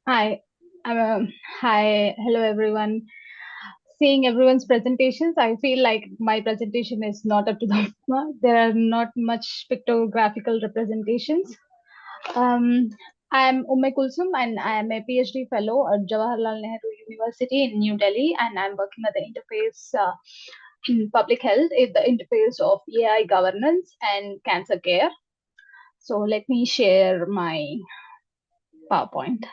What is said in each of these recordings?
Hi, I'm, hi, hello everyone. Seeing everyone's presentations, I feel like my presentation is not up to the mark. There are not much pictographical representations. Um, I'm Umme Kulsum and I am a PhD fellow at Jawaharlal Nehru University in New Delhi, and I'm working at the interface in public health, at the interface of AI governance and cancer care. So let me share my PowerPoint.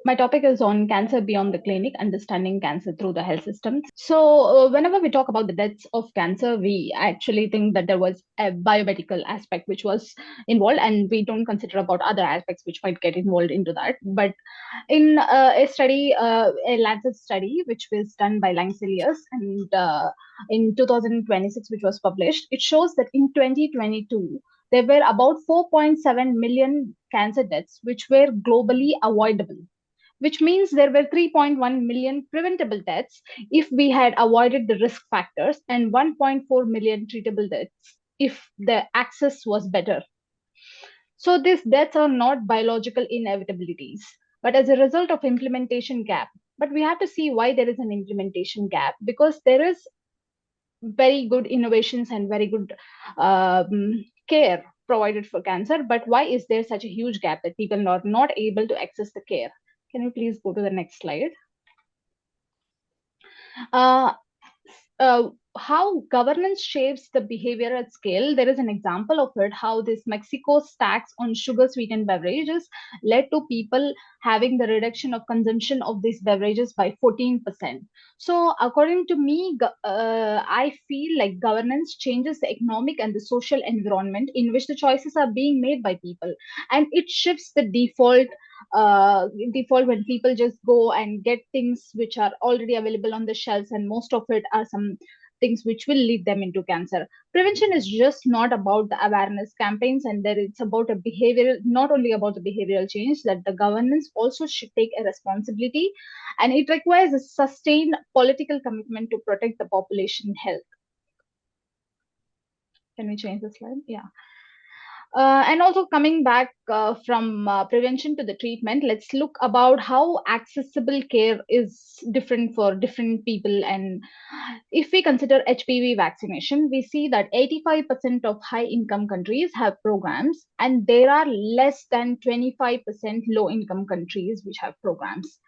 My topic is on cancer beyond the clinic, understanding cancer through the health system. So, whenever we talk about the deaths of cancer, we actually think that there was a biomedical aspect which was involved, and we don't consider about other aspects which might get involved into that. But in a study, a Lancet study, which was done by Langsilius and in 2026, which was published, it shows that in 2022, there were about 4.7 million cancer deaths, which were globally avoidable, which means there were 3.1 million preventable deaths if we had avoided the risk factors, and 1.4 million treatable deaths if the access was better. So these deaths are not biological inevitabilities, but as a result of implementation gap. But we have to see why there is an implementation gap, because there is very good innovations and very good care provided for cancer. But why is there such a huge gap that people are not able to access the care? Can you please go to the next slide? Uh, how governance shapes the behavior at scale. There is an example of it, how this Mexico's tax on sugar sweetened beverages led to people having the reduction of consumption of these beverages by 14%. So, according to me, I feel like governance changes the economic and the social environment in which the choices are being made by people, and it shifts the default when people just go and get things which are already available on the shelves, and most of it are some things which will lead them into cancer. Prevention is just not about the awareness campaigns, and there it's about a behavioral, not only about the behavioral change, that the governance also should take a responsibility, and it requires a sustained political commitment to protect the population health. Can we change the slide? Yeah. And also coming back from prevention to the treatment, let's look about how accessible care is different for different people. And if we consider HPV vaccination, we see that 85% of high income countries have programs, and there are less than 25% low income countries which have programs.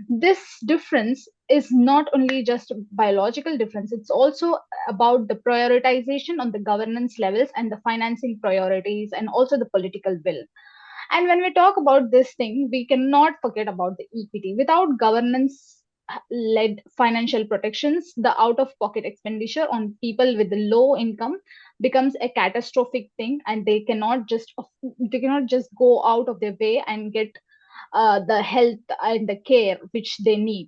This difference is not only just a biological difference, it's also about the prioritization on the governance levels and the financing priorities and also the political will. And when we talk about this thing, we cannot forget about the equity. Without governance led financial protections, the out of pocket expenditure on people with the low income becomes a catastrophic thing, and they cannot just go out of their way and get the health and the care which they need.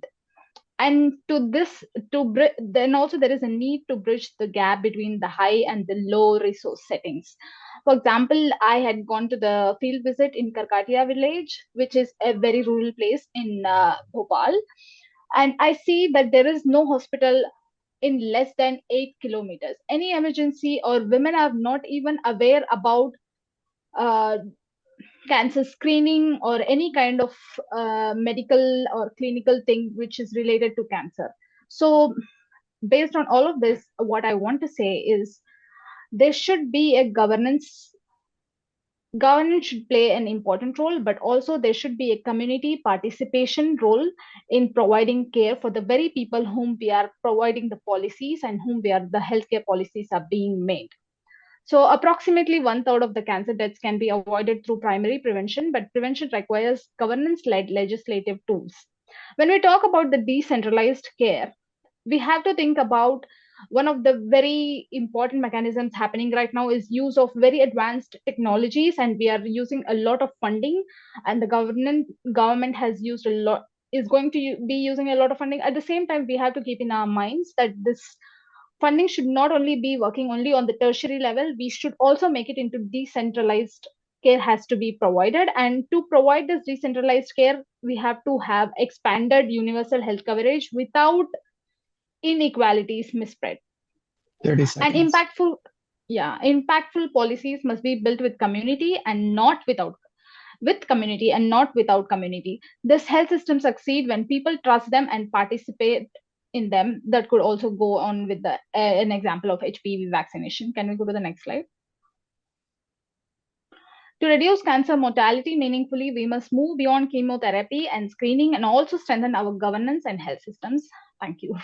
And then also there is a need to bridge the gap between the high and the low resource settings. For example, I had gone to the field visit in Karkatia village, which is a very rural place in Bhopal, and I see that there is no hospital in less than 8 kilometers. Any emergency, or women are not even aware about uh, cancer screening or any kind of medical or clinical thing which is related to cancer. So, based on all of this, what I want to say is there should be a governance. Governance should play an important role, but also there should be a community participation role in providing care for the very people whom we are providing the policies and whom we are the healthcare policies are being made. So, approximately one third of the cancer deaths can be avoided through primary prevention, but prevention requires governance led legislative tools. When we talk about the decentralized care, we have to think about one of the very important mechanisms happening right now is use of very advanced technologies, and we are using a lot of funding, and the government has used a lot, is going to be using a lot of funding. At the same time, we have to keep in our minds that this funding should not only be working only on the tertiary level, we should also make it into decentralized care has to be provided. And to provide this decentralized care, we have to have expanded universal health coverage without inequalities misspread. 30 And seconds. impactful policies must be built with community and not without. with community and not without community. This health system succeed when people trust them and participate in them. That could also go on with an example of HPV vaccination. Can we go to the next slide? To reduce cancer mortality meaningfully, we must move beyond chemotherapy and screening and also strengthen our governance and health systems. Thank you.